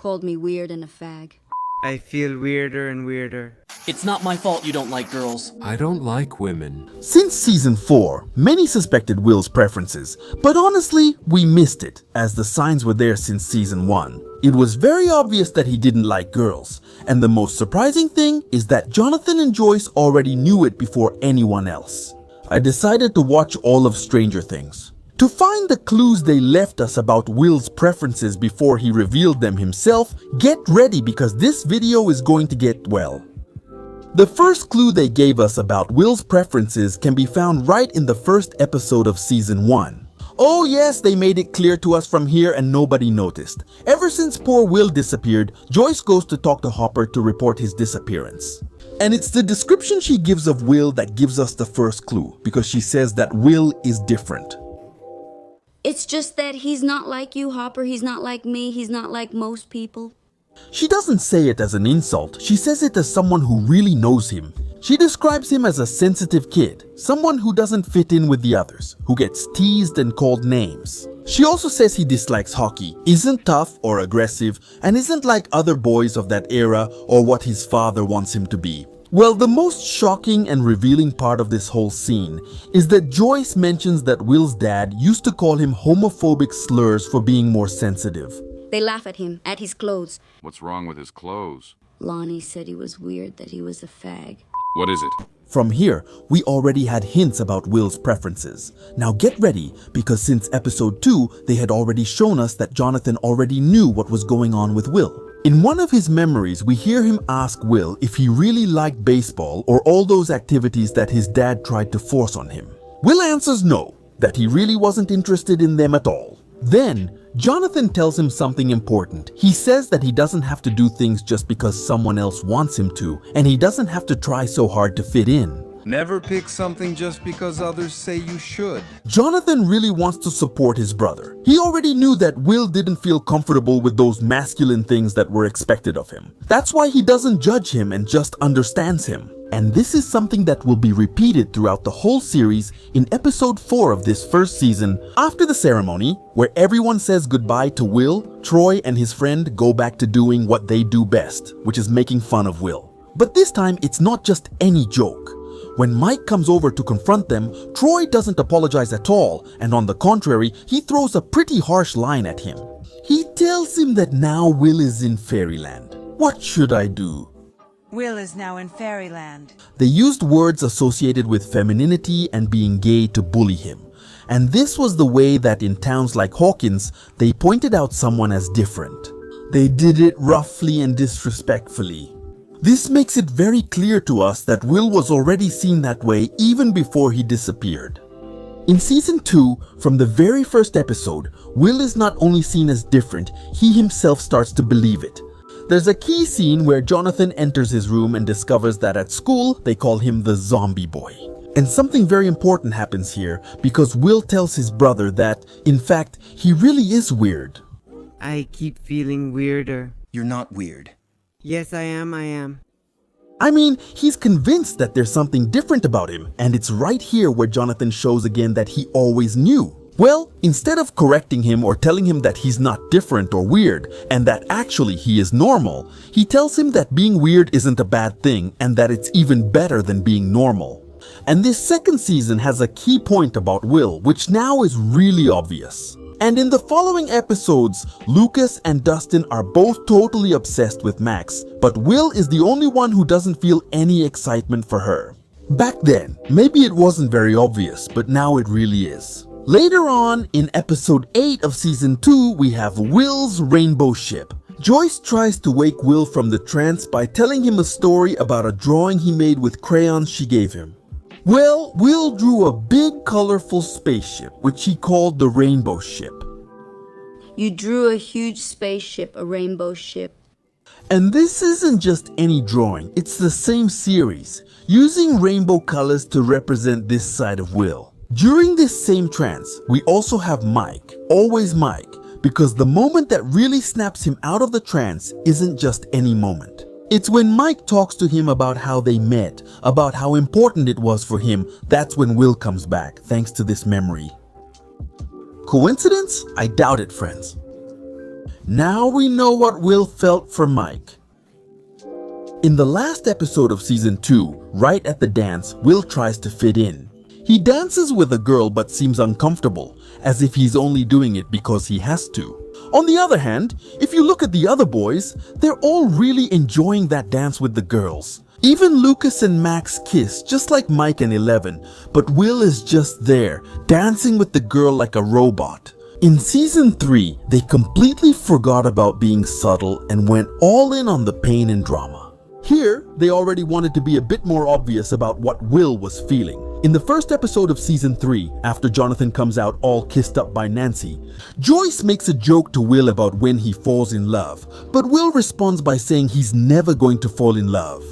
called me weird and a fag. I feel weirder and weirder. It's not my fault you don't like girls. I don't like women. Since season 4, many suspected Will's preferences, but honestly, we missed it, as the signs were there since season 1. It was very obvious that he didn't like girls, and the most surprising thing is that Jonathan and Joyce already knew it before anyone else. I decided to watch all of Stranger Things to find the clues they left us about Will's preferences before he revealed them himself. Get ready, because this video is going to get, well, the first clue they gave us about Will's preferences can be found right in the first episode of season 1. Oh yes, they made it clear to us from here and nobody noticed. Ever since poor Will disappeared, Joyce goes to talk to Hopper to report his disappearance. And it's the description she gives of Will that gives us the first clue, because she says that Will is different. It's just that he's not like you, Hopper. He's not like me. He's not like most people. She doesn't say it as an insult, she says it as someone who really knows him. She describes him as a sensitive kid, someone who doesn't fit in with the others, who gets teased and called names. She also says he dislikes hockey, isn't tough or aggressive, and isn't like other boys of that era or what his father wants him to be. Well, the most shocking and revealing part of this whole scene is that Joyce mentions that Will's dad used to call him homophobic slurs for being more sensitive. They laugh at him, at his clothes. What's wrong with his clothes? Lonnie said he was weird, that he was a fag. What is it? From here, we already had hints about Will's preferences. Now get ready, because since episode 2, they had already shown us that Jonathan already knew what was going on with Will. In one of his memories, we hear him ask Will if he really liked baseball or all those activities that his dad tried to force on him. Will answers no, that he really wasn't interested in them at all. Then, Jonathan tells him something important. He says that he doesn't have to do things just because someone else wants him to, and he doesn't have to try so hard to fit in. Never pick something just because others say you should. Jonathan really wants to support his brother. He already knew that Will didn't feel comfortable with those masculine things that were expected of him. That's why he doesn't judge him and just understands him. And this is something that will be repeated throughout the whole series in episode 4 of this first season. After the ceremony, where everyone says goodbye to Will, Troy and his friend go back to doing what they do best, which is making fun of Will. But this time, it's not just any joke. When Mike comes over to confront them, Troy doesn't apologize at all, and on the contrary, he throws a pretty harsh line at him. He tells him that now Will is in fairyland. What should I do? Will is now in fairyland. They used words associated with femininity and being gay to bully him. And this was the way that in towns like Hawkins, they pointed out someone as different. They did it roughly and disrespectfully. This makes it very clear to us that Will was already seen that way even before he disappeared. In season 2, from the very first episode, Will is not only seen as different, he himself starts to believe it. There's a key scene where Jonathan enters his room and discovers that at school, they call him the zombie boy. And something very important happens here, because Will tells his brother that, in fact, he really is weird. I keep feeling weirder. You're not weird. Yes, I am. I mean, he's convinced that there's something different about him, and it's right here where Jonathan shows again that he always knew. Well, instead of correcting him or telling him that he's not different or weird, and that actually he is normal, he tells him that being weird isn't a bad thing, and that it's even better than being normal. And this second season has a key point about Will, which now is really obvious. And in the following episodes, Lucas and Dustin are both totally obsessed with Max, but Will is the only one who doesn't feel any excitement for her. Back then, maybe it wasn't very obvious, but now it really is. Later on, in episode 8 of season 2, we have Will's rainbow ship. Joyce tries to wake Will from the trance by telling him a story about a drawing he made with crayons she gave him. Well, Will drew a big colorful spaceship, which he called the rainbow ship. You drew a huge spaceship, a rainbow ship. And this isn't just any drawing, it's the same series, using rainbow colors to represent this side of Will. During this same trance, we also have Mike, always Mike, because the moment that really snaps him out of the trance isn't just any moment. It's when Mike talks to him about how they met, about how important it was for him. That's when Will comes back, thanks to this memory. Coincidence? I doubt it, friends. Now we know what Will felt for Mike. In the last episode of season 2, right at the dance, Will tries to fit in. He dances with a girl but seems uncomfortable, as if he's only doing it because he has to. On the other hand, if you look at the other boys, they're all really enjoying that dance with the girls. Even Lucas and Max kiss, just like Mike and Eleven, but Will is just there, dancing with the girl like a robot. In season 3, they completely forgot about being subtle and went all in on the pain and drama. Here, they already wanted to be a bit more obvious about what Will was feeling. In the first episode of season 3, after Jonathan comes out all kissed up by Nancy, Joyce makes a joke to Will about when he falls in love, but Will responds by saying he's never going to fall in love.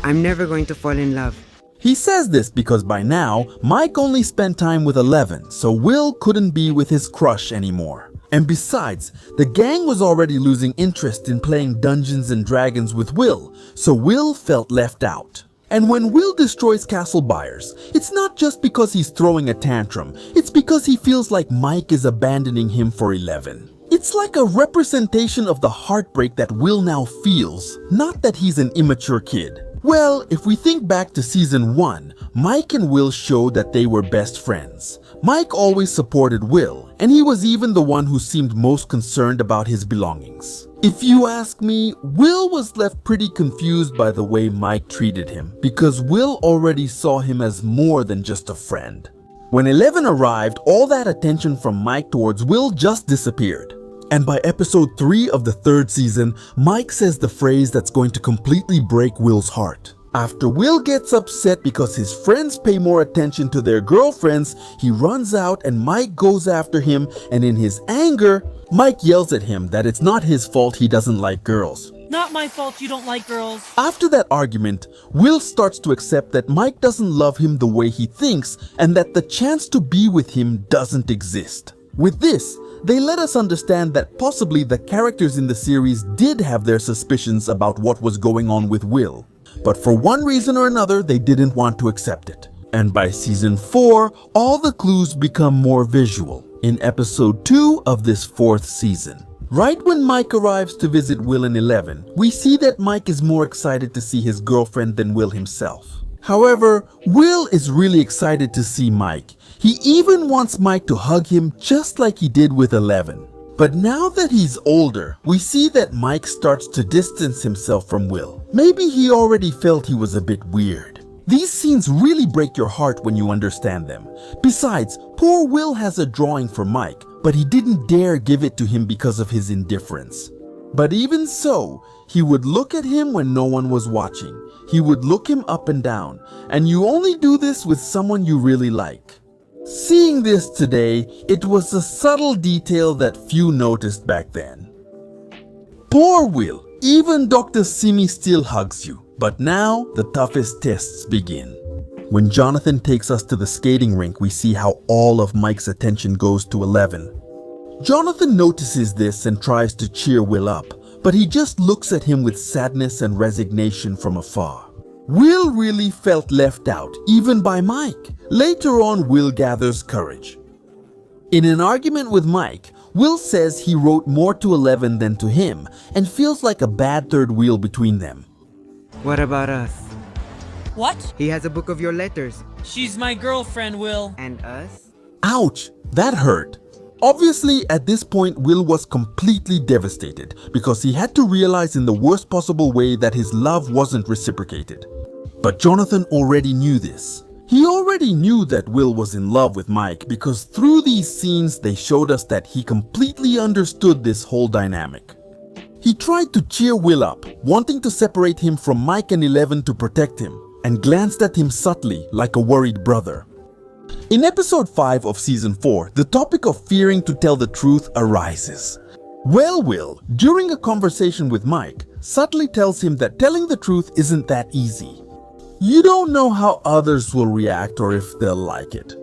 I'm never going to fall in love. He says this because by now, Mike only spent time with Eleven, so Will couldn't be with his crush anymore. And besides, the gang was already losing interest in playing Dungeons and Dragons with Will, so Will felt left out. And when Will destroys Castle Byers, it's not just because he's throwing a tantrum, it's because he feels like Mike is abandoning him for Eleven. It's like a representation of the heartbreak that Will now feels, not that he's an immature kid. Well, if we think back to season 1, Mike and Will showed that they were best friends. Mike always supported Will, and he was even the one who seemed most concerned about his belongings. If you ask me, Will was left pretty confused by the way Mike treated him, because Will already saw him as more than just a friend. When Eleven arrived, all that attention from Mike towards Will just disappeared. And by episode 3 of the 3rd season, Mike says the phrase that's going to completely break Will's heart. After Will gets upset because his friends pay more attention to their girlfriends, he runs out and Mike goes after him, and in his anger, Mike yells at him that it's not his fault he doesn't like girls. Not my fault you don't like girls. After that argument, Will starts to accept that Mike doesn't love him the way he thinks and that the chance to be with him doesn't exist. With this, they let us understand that possibly the characters in the series did have their suspicions about what was going on with Will. But for one reason or another, they didn't want to accept it. And by season 4, all the clues become more visual in episode 2 of this 4th season. Right when Mike arrives to visit Will and Eleven, we see that Mike is more excited to see his girlfriend than Will himself. However, Will is really excited to see Mike. He even wants Mike to hug him just like he did with Eleven. But now that he's older, we see that Mike starts to distance himself from Will. Maybe he already felt he was a bit weird. These scenes really break your heart when you understand them. Besides, poor Will has a drawing for Mike, but he didn't dare give it to him because of his indifference. But even so, he would look at him when no one was watching. He would look him up and down, and you only do this with someone you really like. Seeing this today, it was a subtle detail that few noticed back then. Poor Will, even Dr. Simi still hugs you, but now the toughest tests begin. When Jonathan takes us to the skating rink, we see how all of Mike's attention goes to Eleven. Jonathan notices this and tries to cheer Will up, but he just looks at him with sadness and resignation from afar. Will really felt left out, even by Mike. Later on, Will gathers courage. In an argument with Mike, Will says he wrote more to Eleven than to him and feels like a bad third wheel between them. What about us? What? He has a book of your letters. She's my girlfriend, Will. And us? Ouch, that hurt. Obviously, at this point, Will was completely devastated because he had to realize in the worst possible way that his love wasn't reciprocated. But Jonathan already knew this. He already knew that Will was in love with Mike because through these scenes they showed us that he completely understood this whole dynamic. He tried to cheer Will up, wanting to separate him from Mike and Eleven to protect him, and glanced at him subtly like a worried brother. In episode 5 of season 4, the topic of fearing to tell the truth arises. Well, Will, during a conversation with Mike, subtly tells him that telling the truth isn't that easy. You don't know how others will react or if they'll like it.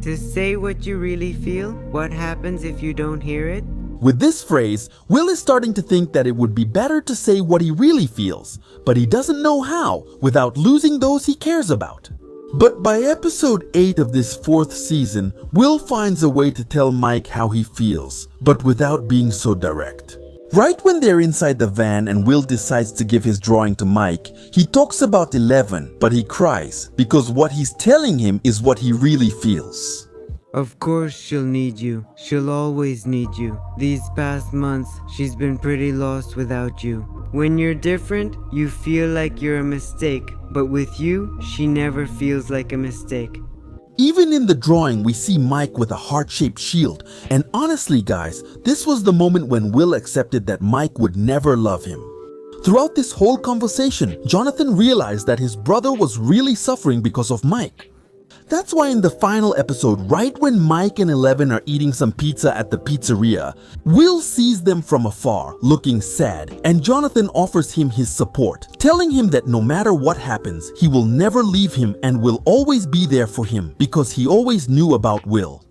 To say what you really feel? What happens if you don't hear it? With this phrase, Will is starting to think that it would be better to say what he really feels, but he doesn't know how without losing those he cares about. But by episode 8 of this 4th season, Will finds a way to tell Mike how he feels, but without being so direct. Right when they're inside the van and Will decides to give his drawing to Mike, he talks about 11, but he cries because what he's telling him is what he really feels. Of course she'll need you. She'll always need you. These past months, she's been pretty lost without you. When you're different, you feel like you're a mistake, but with you, she never feels like a mistake. Even in the drawing, we see Mike with a heart-shaped shield, and honestly guys, this was the moment when Will accepted that Mike would never love him. Throughout this whole conversation, Jonathan realized that his brother was really suffering because of Mike. That's why in the final episode, right when Mike and 11 are eating some pizza at the pizzeria, Will sees them from afar, looking sad, and Jonathan offers him his support, telling him that no matter what happens, he will never leave him and will always be there for him because he always knew about Will.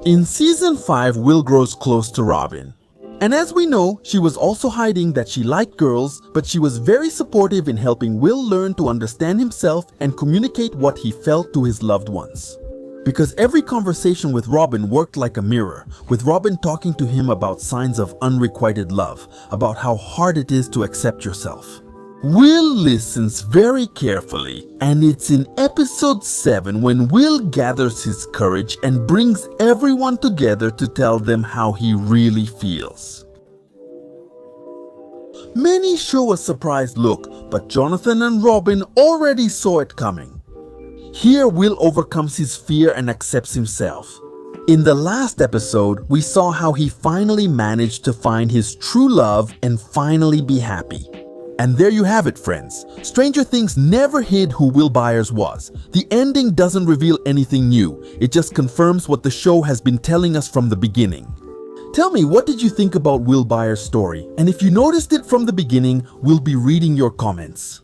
In season 5, Will grows close to Robin. And as we know, she was also hiding that she liked girls, but she was very supportive in helping Will learn to understand himself and communicate what he felt to his loved ones. Because every conversation with Robin worked like a mirror, with Robin talking to him about signs of unrequited love, about how hard it is to accept yourself. Will listens very carefully, and it's in episode 7 when Will gathers his courage and brings everyone together to tell them how he really feels. Many show a surprised look, but Jonathan and Robin already saw it coming. Here Will overcomes his fear and accepts himself. In the last episode, we saw how he finally managed to find his true love and finally be happy. And there you have it, friends. Stranger Things never hid who Will Byers was. The ending doesn't reveal anything new. It just confirms what the show has been telling us from the beginning. Tell me, what did you think about Will Byers' story? And if you noticed it from the beginning, we'll be reading your comments.